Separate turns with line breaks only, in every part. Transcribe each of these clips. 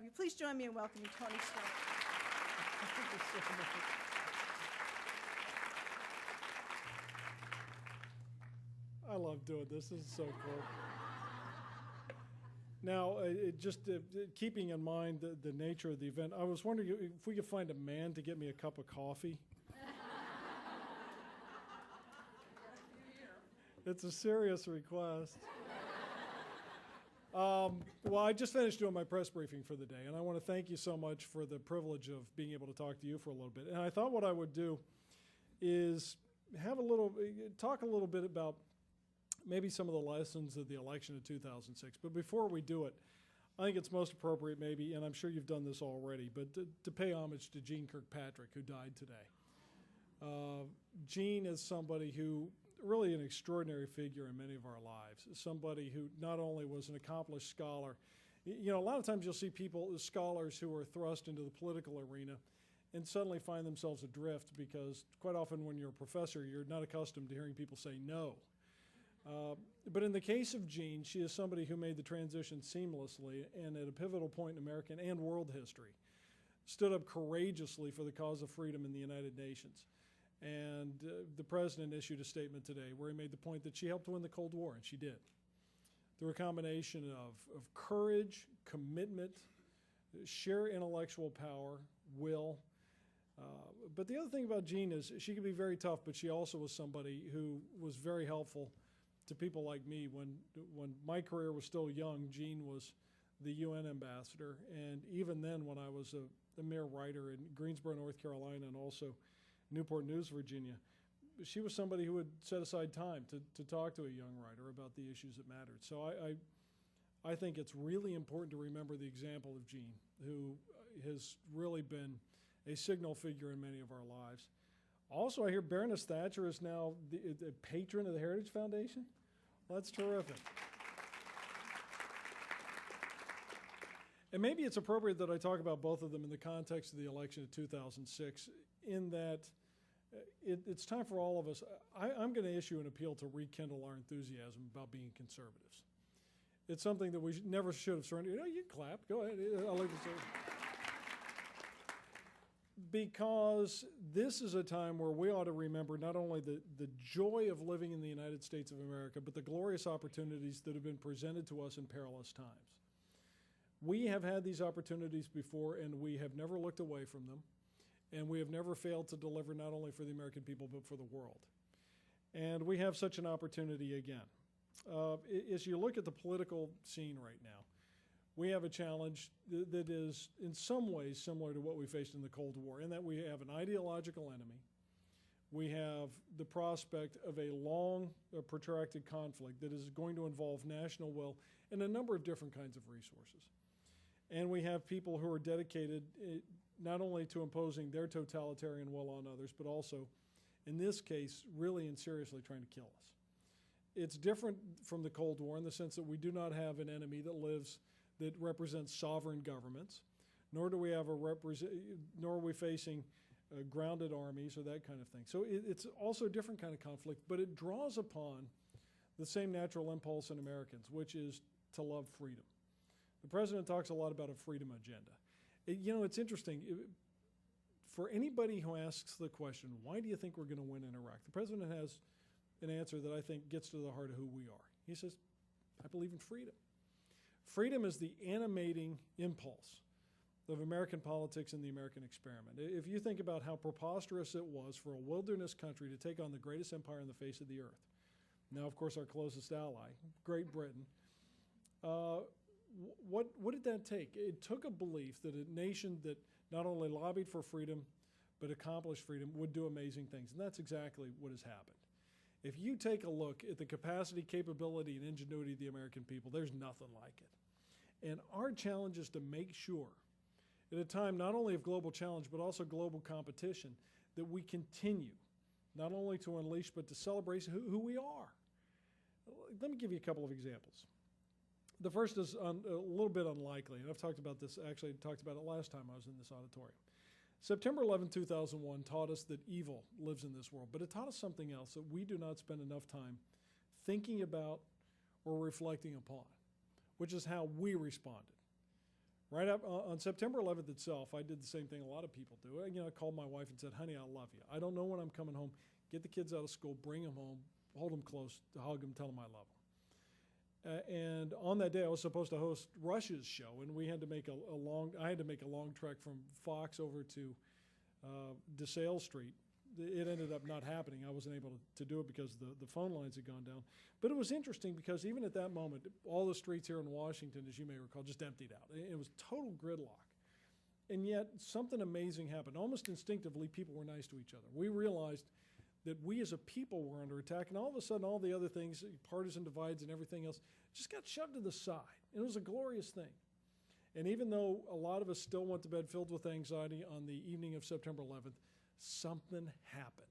you. Please join me in welcoming Tony Stone.
Thank you so much. I love doing this. This is so cool. Now, keeping in mind the nature of the event, I was wondering if we could find a man to get me a cup of coffee. It's a serious request. Well, I just finished doing my press briefing for the day, and I want to thank you so much for the privilege of being able to talk to you for a little bit. And I thought what I would do is talk a little bit about maybe some of the lessons of the election of 2006. But before we do it, I think it's most appropriate maybe, and I'm sure you've done this already, but to pay homage to Jeane Kirkpatrick, who died today. Jeane is somebody who really an extraordinary figure in many of our lives, somebody who not only was an accomplished scholar. You know, a lot of times you'll see scholars who are thrust into the political arena and suddenly find themselves adrift because quite often when you're a professor, you're not accustomed to hearing people say no. But in the case of Jeane, she is somebody who made the transition seamlessly and at a pivotal point in American and world history, stood up courageously for the cause of freedom in the United Nations. And the president issued a statement today where he made the point that she helped win the Cold War, and she did. Through a combination of courage, commitment, sheer intellectual power, will. But the other thing about Jeane is she could be very tough, but she also was somebody who was very helpful to people like me. When my career was still young, Jeane was the UN ambassador. And even then, when I was a mere writer in Greensboro, North Carolina, and also Newport News, Virginia, she was somebody who would set aside time to talk to a young writer about the issues that mattered. So I think it's really important to remember the example of Jeane, who has really been a signal figure in many of our lives. Also, I hear Baroness Thatcher is now the patron of the Heritage Foundation. Well, that's terrific. And maybe it's appropriate that I talk about both of them in the context of the election of 2006, in that it's time for all of us. I'm going to issue an appeal to rekindle our enthusiasm about being conservatives. It's something that we never should have surrendered. You know, you can clap. Go ahead. I like to say it. Because this is a time where we ought to remember not only the joy of living in the United States of America, but the glorious opportunities that have been presented to us in perilous times. We have had these opportunities before, and we have never looked away from them. And we have never failed to deliver not only for the American people, but for the world. And we have such an opportunity again. As you look at the political scene right now, we have a challenge that is in some ways similar to what we faced in the Cold War, in that we have an ideological enemy. We have the prospect of a long, protracted conflict that is going to involve national will and a number of different kinds of resources. And we have people who are dedicated not only to imposing their totalitarian will on others, but also, in this case, really and seriously trying to kill us. It's different from the Cold War in the sense that we do not have an enemy that represents sovereign governments, nor do we have nor are we facing grounded armies or that kind of thing. So it's also a different kind of conflict, but it draws upon the same natural impulse in Americans, which is to love freedom. The president talks a lot about a freedom agenda. You know, it's interesting. For anybody who asks the question, why do you think we're going to win in Iraq? The president has an answer that I think gets to the heart of who we are. He says, I believe in freedom. Freedom is the animating impulse of American politics and the American experiment. If you think about how preposterous it was for a wilderness country to take on the greatest empire on the face of the earth, now, of course, our closest ally, Great Britain, what did that take? It took a belief that a nation that not only lobbied for freedom, but accomplished freedom would do amazing things. And that's exactly what has happened. If you take a look at the capacity, capability, and ingenuity of the American people, there's nothing like it. And our challenge is to make sure, at a time not only of global challenge, but also global competition, that we continue not only to unleash, but to celebrate who we are. Let me give you a couple of examples. The first is a little bit unlikely, and I've talked about this, actually talked about it last time I was in this auditorium. September 11, 2001 taught us that evil lives in this world, but it taught us something else that we do not spend enough time thinking about or reflecting upon, which is how we responded. Right up on September 11th itself, I did the same thing a lot of people do. I called my wife and said, honey, I love you. I don't know when I'm coming home. Get the kids out of school, bring them home, hold them close, hug them, tell them I love them. And on that day, I was supposed to host Rush's show, and we had to make I had to make a long trek from Fox over to DeSales Street. It ended up not happening. I wasn't able to do it because the phone lines had gone down. But it was interesting because even at that moment, all the streets here in Washington, as you may recall, just emptied out. It was total gridlock. And yet something amazing happened. Almost instinctively, people were nice to each other. We realized that we as a people were under attack, and all of a sudden all the other things, partisan divides and everything else, just got shoved to the side. And it was a glorious thing. And even though a lot of us still went to bed filled with anxiety on the evening of September 11th, something happened.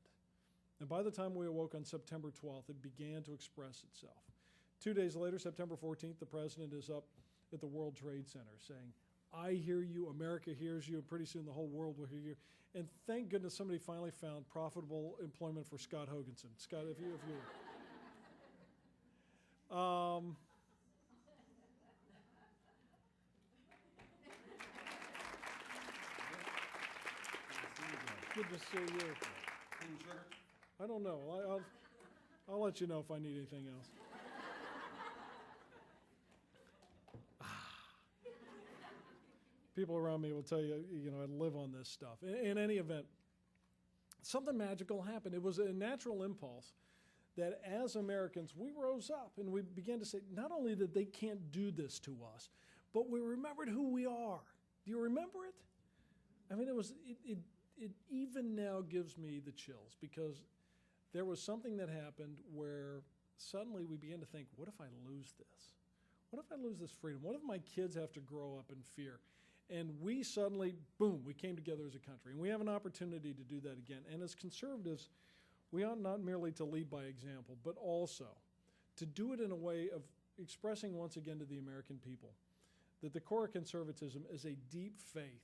And by the time we awoke on September 12th, it began to express itself. 2 days later, September 14th, the president is up at the World Trade Center saying, I hear you, America hears you, and pretty soon the whole world will hear you. And thank goodness somebody finally found profitable employment for Scott Hoganson. Scott, if you good to see you. I don't know. I'll let you know if I need anything else. People around me will tell you, I live on this stuff. In any event, something magical happened. It was a natural impulse that as Americans, we rose up and we began to say, not only that they can't do this to us, but we remembered who we are. Do you remember it? I mean, it even now gives me the chills because there was something that happened where suddenly we began to think, what if I lose this? What if I lose this freedom? What if my kids have to grow up in fear? And we suddenly, boom, we came together as a country. And we have an opportunity to do that again. And as conservatives, we ought not merely to lead by example, but also to do it in a way of expressing once again to the American people that the core of conservatism is a deep faith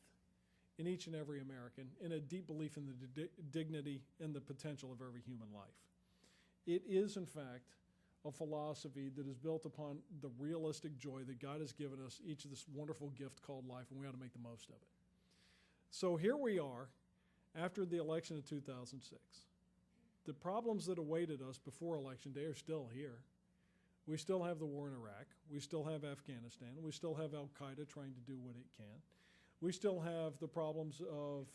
in each and every American, and a deep belief in the dignity and the potential of every human life. It is, in fact, a philosophy that is built upon the realistic joy that God has given us, each of this wonderful gift called life, and we ought to make the most of it. So here we are, after the election of 2006. The problems that awaited us before Election Day are still here. We still have the war in Iraq. We still have Afghanistan. We still have Al-Qaeda trying to do what it can. We still have the problems of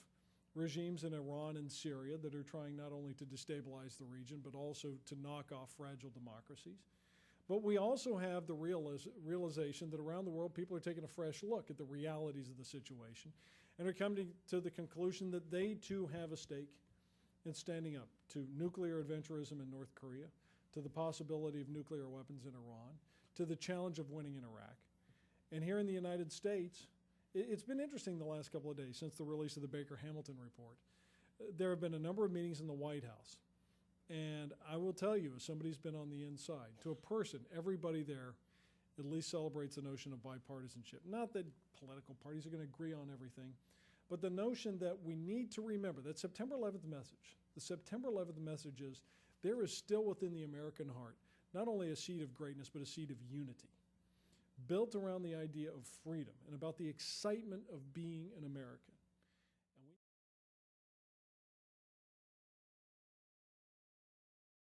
regimes in Iran and Syria that are trying not only to destabilize the region, but also to knock off fragile democracies. But we also have the realization that around the world, people are taking a fresh look at the realities of the situation and are coming to the conclusion that they too have a stake in standing up to nuclear adventurism in North Korea, to the possibility of nuclear weapons in Iran, to the challenge of winning in Iraq. And here in the United States, it's been interesting the last couple of days since the release of the Baker-Hamilton report. There have been a number of meetings in the White House. And I will tell you, as somebody who's been on the inside, to a person, everybody there at least celebrates the notion of bipartisanship. Not that political parties are going to agree on everything, but the notion that we need to remember that September 11th message, the September 11th message is there is still within the American heart not only a seed of greatness, but a seed of unity, built around the idea of freedom and about the excitement of being an American.